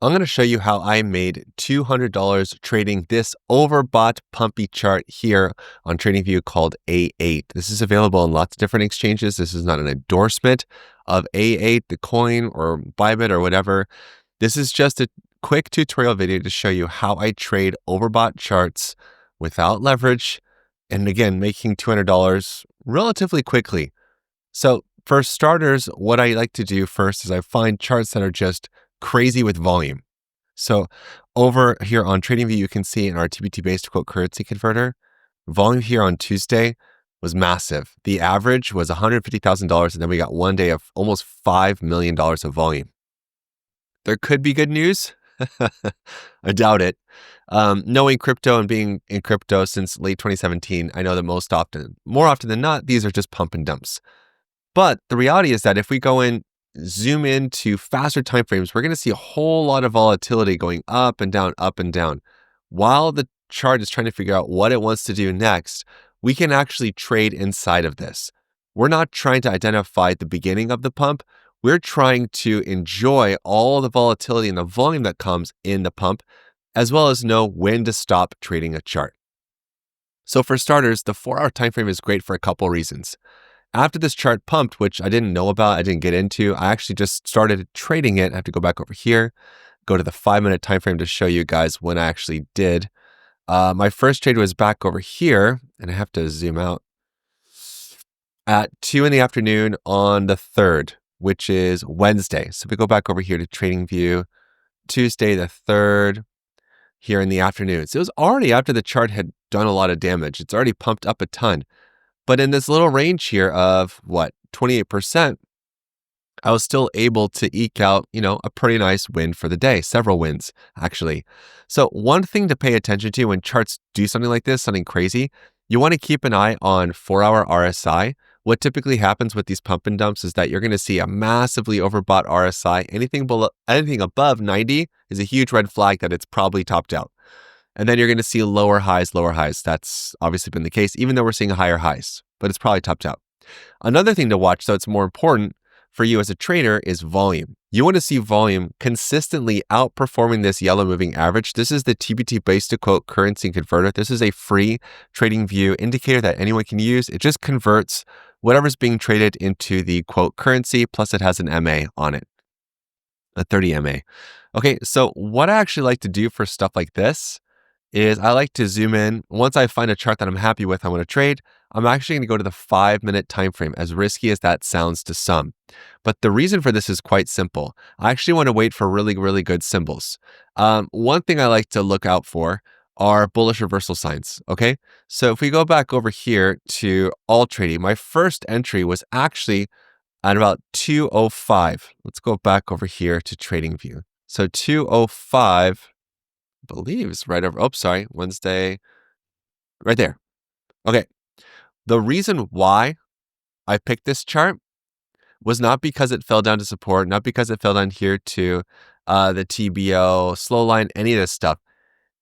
I'm going to show you how I made $200 trading this overbought pumpy chart here on TradingView called A8. This is available on lots of different exchanges. This is not an endorsement of A8, the coin or Bybit or whatever. This is just a quick tutorial video to show you how I trade overbought charts without leverage and again, making $200 relatively quickly. So for starters, what I like to do first is I find charts that are just crazy with volume. So over here on TradingView, you can see in our TBT-based quote currency converter, volume here on Tuesday was massive. The average was $150,000, and then we got one day of almost $5 million of volume. There could be good news. I doubt it. Knowing crypto and being in crypto since late 2017, I know that more often than not, these are just pump and dumps. But the reality is that if we go in, zoom into faster timeframes, we're going to see a whole lot of volatility going up and down, up and down. While the chart is trying to figure out what it wants to do next, we can actually trade inside of this. We're not trying to identify the beginning of the pump. We're trying to enjoy all the volatility and the volume that comes in the pump, as well as know when to stop trading a chart. So for starters, the 4-hour time frame is great for a couple reasons. After this chart pumped, which I didn't know about, I didn't get into, I actually just started trading it. I have to go back over here, go to the 5-minute time frame to show you guys when I actually did. My first trade was back over here, and I have to zoom out, at 2 in the afternoon on the 3rd, which is Wednesday. So we go back over here to TradingView, Tuesday the 3rd, here in the afternoon. So it was already after the chart had done a lot of damage. It's already pumped up a ton. But in this little range here of 28%, I was still able to eke out, a pretty nice win for the day, several wins actually. So one thing to pay attention to when charts do something like this, something crazy, you want to keep an eye on 4-hour RSI. What typically happens with these pump and dumps is that you're going to see a massively overbought RSI. Anything above 90 is a huge red flag that it's probably topped out. And then you're going to see lower highs. That's obviously been the case, even though we're seeing higher highs, but it's probably topped out. Another thing to watch, so it's more important for you as a trader, is volume. You want to see volume consistently outperforming this yellow moving average. This is the TBT base to quote currency converter. This is a free TradingView indicator that anyone can use. It just converts whatever's being traded into the quote currency, plus it has an MA on it, a 30 MA. Okay, so what I actually like to do for stuff like this is I like to zoom in. Once I find a chart that I'm happy with, I want to trade, I'm actually going to go to the 5-minute time frame, as risky as that sounds to some. But the reason for this is quite simple. I actually want to wait for really, really good symbols. One thing I like to look out for are bullish reversal signs, okay? So if we go back over here to Altrady, my first entry was actually at about 205. Let's go back over here to TradingView. So 205, believe is right over, Wednesday, right there. Okay, the reason why I picked this chart was not because it fell down to support, not because it fell down here to the TBO, slow line, any of this stuff.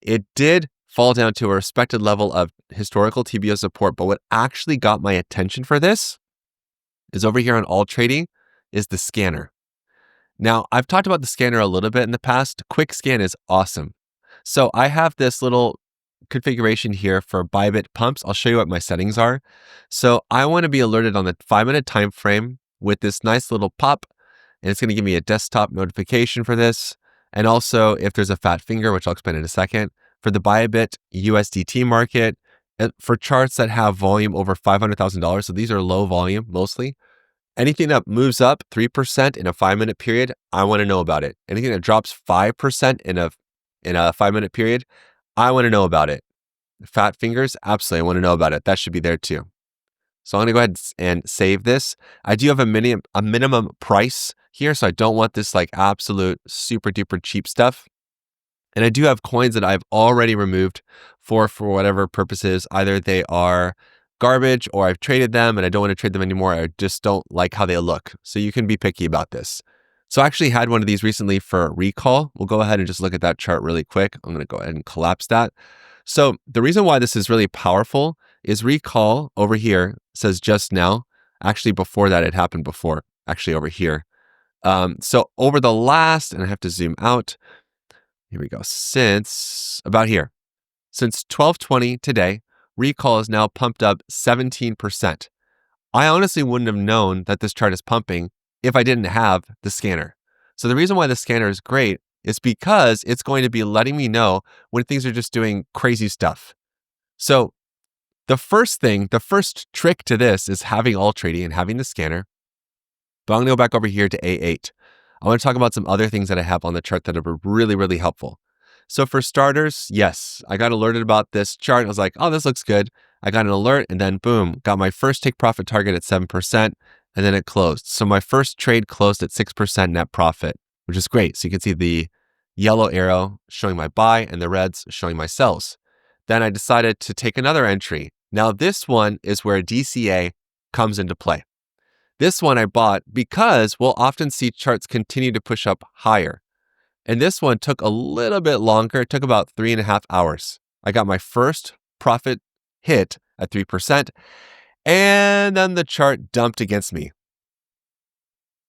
It did fall down to a respected level of historical TBO support, but what actually got my attention for this is over here on Altrady is the scanner. Now, I've talked about the scanner a little bit in the past. Quick scan is awesome. So I have this little configuration here for Bybit pumps. I'll show you what my settings are. So I want to be alerted on the 5-minute time frame with this nice little pop, and it's going to give me a desktop notification for this. And also if there's a fat finger, which I'll explain in a second, for the Bybit USDT market, for charts that have volume over $500,000. So these are low volume mostly. Anything that moves up 3% in a 5-minute period, I want to know about it. Anything that drops 5% in a 5-minute period, I want to know about it. Fat fingers, absolutely, I want to know about it. That should be there too. So I'm going to go ahead and save this. I do have a minimum price here, so I don't want this like absolute super duper cheap stuff. And I do have coins that I've already removed for whatever purposes. Either they are garbage or I've traded them and I don't want to trade them anymore. I just don't like how they look. So you can be picky about this. So I actually had one of these recently for recall. We'll go ahead and just look at that chart really quick. I'm going to go ahead and collapse that. So the reason why this is really powerful is recall over here says just now. Actually, before that, it happened before, actually over here. So over the last, and I have to zoom out, here we go, since about here. Since 12:20 today, recall is now pumped up 17%. I honestly wouldn't have known that this chart is pumping if I didn't have the scanner. So the reason why the scanner is great is because it's going to be letting me know when things are just doing crazy stuff. So the first trick to this is having Altrady and having the scanner. But I'm going to go back over here to A8. I want to talk about some other things that I have on the chart that are really, really helpful. So for starters, yes, I got alerted about this chart. I was like, oh, this looks good. I got an alert and then boom, got my first take profit target at 7% and then it closed. So my first trade closed at 6% net profit, which is great. So you can see the yellow arrow showing my buy and the reds showing my sells. Then I decided to take another entry. Now this one is where DCA comes into play. This one I bought because we'll often see charts continue to push up higher. And this one took a little bit longer. It took about 3.5 hours. I got my first profit hit at 3%, and then the chart dumped against me.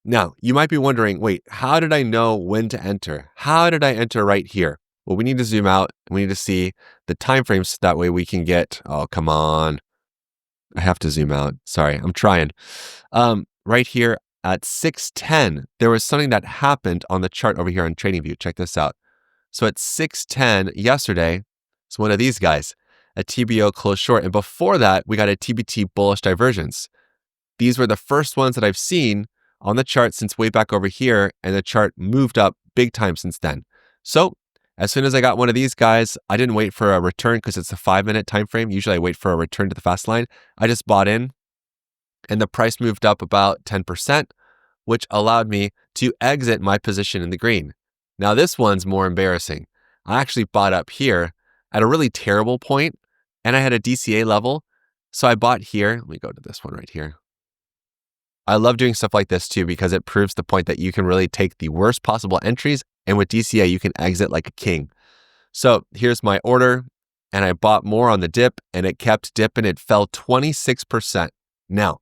Now, you might be wondering, wait, how did I know when to enter? How did I enter right here? Well, we need to zoom out. We need to see the time frames. That way we can get, oh, come on. I have to zoom out. Sorry, I'm trying. Right here at 6:10, there was something that happened on the chart over here on TradingView. Check this out. So at 6:10 yesterday, it's one of these guys, a TBO closed short. And before that, we got a TBT bullish divergence. These were the first ones that I've seen on the chart since way back over here, and the chart moved up big time since then. So as soon as I got one of these guys, I didn't wait for a return because it's a 5-minute time frame. Usually I wait for a return to the fast line. I just bought in and the price moved up about 10%, which allowed me to exit my position in the green. Now this one's more embarrassing. I actually bought up here at a really terrible point and I had a DCA level. So I bought here. Let me go to this one right here. I love doing stuff like this too because it proves the point that you can really take the worst possible entries and with DCA you can exit like a king. So here's my order and I bought more on the dip and it kept dipping. It fell 26%. Now,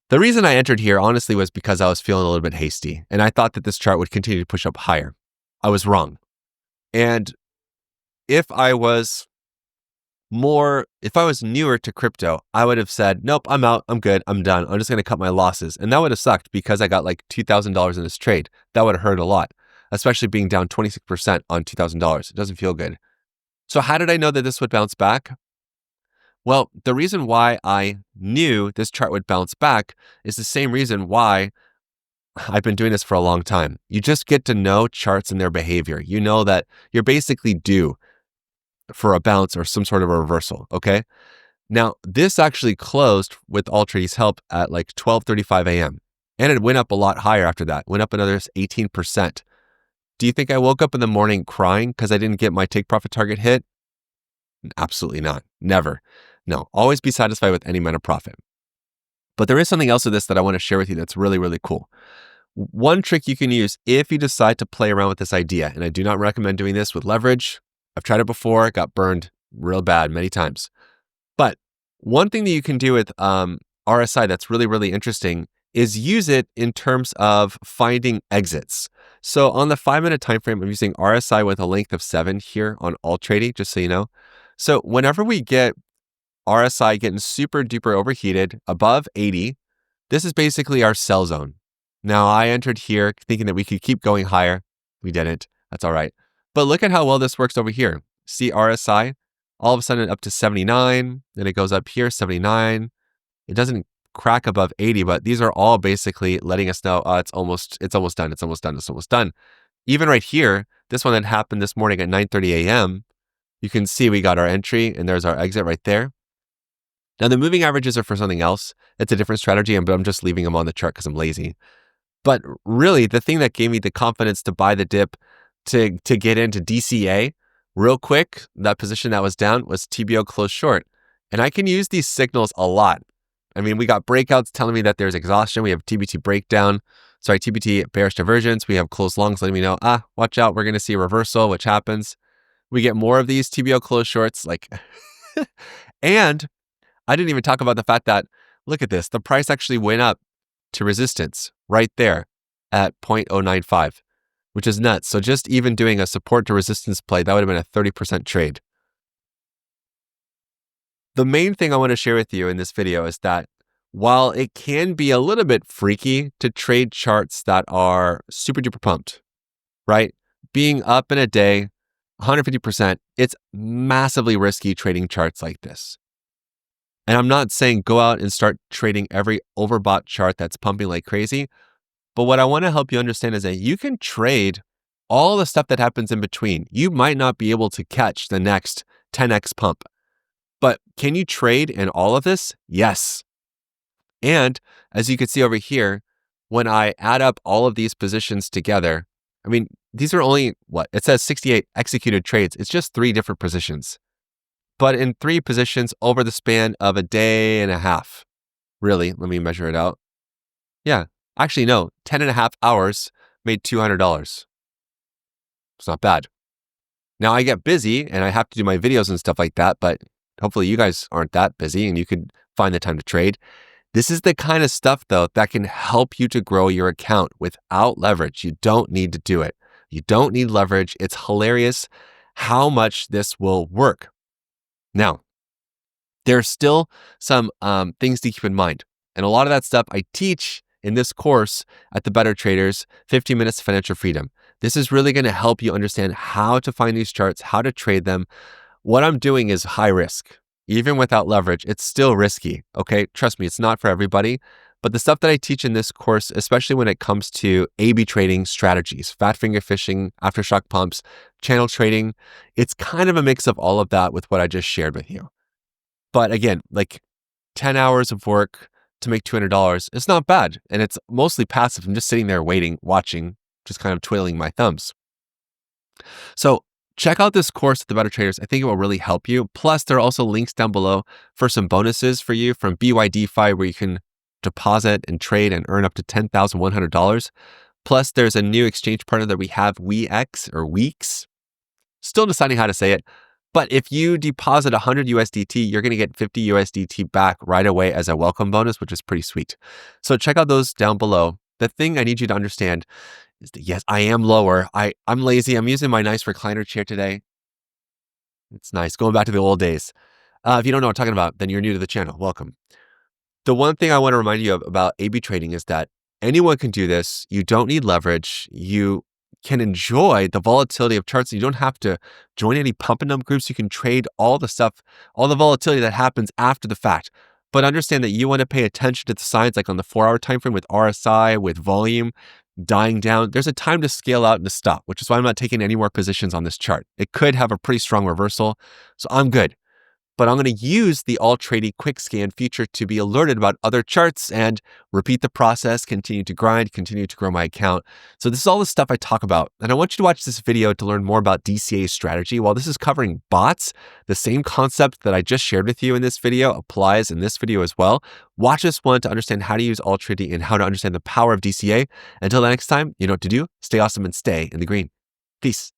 the reason I entered here honestly was because I was feeling a little bit hasty and I thought that this chart would continue to push up higher. I was wrong. And if I was newer to crypto, I would have said, nope, I'm out. I'm good. I'm done. I'm just going to cut my losses. And that would have sucked because I got like $2,000 in this trade. That would have hurt a lot, especially being down 26% on $2,000. It doesn't feel good. So how did I know that this would bounce back? Well, the reason why I knew this chart would bounce back is the same reason why I've been doing this for a long time. You just get to know charts and their behavior. You know that you're basically due for a bounce or some sort of a reversal, okay? Now, this actually closed with Altrady's help at like 12:35 a.m. And it went up a lot higher after that. Went up another 18%. Do you think I woke up in the morning crying because I didn't get my take profit target hit? Absolutely not. Never. No, always be satisfied with any amount of profit. But there is something else with this that I want to share with you that's really, really cool. One trick you can use if you decide to play around with this idea, and I do not recommend doing this with leverage. I've tried it before, got burned real bad many times. But one thing that you can do with RSI that's really, really interesting is use it in terms of finding exits. So on the 5-minute time frame, I'm using RSI with a length of 7 here on Altrady, just so you know. So whenever we get RSI getting super duper overheated above 80, this is basically our sell zone. Now I entered here thinking that we could keep going higher. We didn't. That's all right. But look at how well this works over here. See RSI, all of a sudden up to 79, then it goes up here, 79. It doesn't crack above 80, but these are all basically letting us know it's almost done. Even right here, this one that happened this morning at 9:30 a.m., you can see we got our entry and there's our exit right there. Now the moving averages are for something else. It's a different strategy, but I'm just leaving them on the chart because I'm lazy. But really, the thing that gave me the confidence to buy the dip, to get into DCA real quick, that position that was down was TBO closed short. And I can use these signals a lot. I mean, we got breakouts telling me that there's exhaustion. We have TBT bearish divergence. We have closed longs letting me know, watch out, we're going to see a reversal, which happens. We get more of these TBO closed shorts, and I didn't even talk about the fact that, look at this, the price actually went up to resistance right there at 0.095, which is nuts. So just even doing a support to resistance play, that would have been a 30% trade. The main thing I want to share with you in this video is that while it can be a little bit freaky to trade charts that are super duper pumped, right? Being up in a day, 150%, it's massively risky trading charts like this. And I'm not saying go out and start trading every overbought chart that's pumping like crazy. But what I want to help you understand is that you can trade all the stuff that happens in between. You might not be able to catch the next 10x pump, but can you trade in all of this? Yes. And as you can see over here, when I add up all of these positions together, I mean, these are only what? It says 68 executed trades. It's just 3 different positions, but in 3 positions over the span of a day and a half. Really, let me measure it out. Yeah, actually, no, 10 and a half hours made $200. It's not bad. Now I get busy and I have to do my videos and stuff like that, but hopefully you guys aren't that busy and you could find the time to trade. This is the kind of stuff, though, that can help you to grow your account without leverage. You don't need to do it. You don't need leverage. It's hilarious how much this will work. Now, there are still some things to keep in mind. And a lot of that stuff I teach in this course at the Better Traders, 15 Minutes to Financial Freedom. This is really going to help you understand how to find these charts, how to trade them. What I'm doing is high risk. Even without leverage, it's still risky, okay? Trust me, it's not for everybody. But the stuff that I teach in this course, especially when it comes to A/B trading strategies, fat finger fishing, aftershock pumps, channel trading, it's kind of a mix of all of that with what I just shared with you. But again, like 10 hours of work to make $200, it's not bad. And it's mostly passive. I'm just sitting there waiting, watching, just kind of twiddling my thumbs. So check out this course at the Better Traders. I think it will really help you. Plus, there are also links down below for some bonuses for you from BYDFi, where you can deposit and trade and earn up to $10,100. Plus, there's a new exchange partner that we have, Weex or Weex. Still deciding how to say it. But if you deposit 100 USDT, you're going to get 50 USDT back right away as a welcome bonus, which is pretty sweet. So check out those down below. The thing I need you to understand is that, yes, I am lower. I'm lazy. I'm using my nice recliner chair today. It's nice. Going back to the old days. If you don't know what I'm talking about, then you're new to the channel. Welcome. The one thing I want to remind you of about A/B trading is that anyone can do this. You don't need leverage. You can enjoy the volatility of charts. You don't have to join any pump and dump groups. You can trade all the stuff, all the volatility that happens after the fact. But understand that you want to pay attention to the signs, like on the 4-hour time frame with RSI, with volume dying down. There's a time to scale out and to stop, which is why I'm not taking any more positions on this chart. It could have a pretty strong reversal, so I'm good. But I'm going to use the Altrady quick scan feature to be alerted about other charts and repeat the process, continue to grind, continue to grow my account. So this is all the stuff I talk about. And I want you to watch this video to learn more about DCA strategy. While this is covering bots, the same concept that I just shared with you in this video applies in this video as well. Watch this one to understand how to use Altrady and how to understand the power of DCA. Until the next time, you know what to do. Stay awesome and stay in the green. Peace.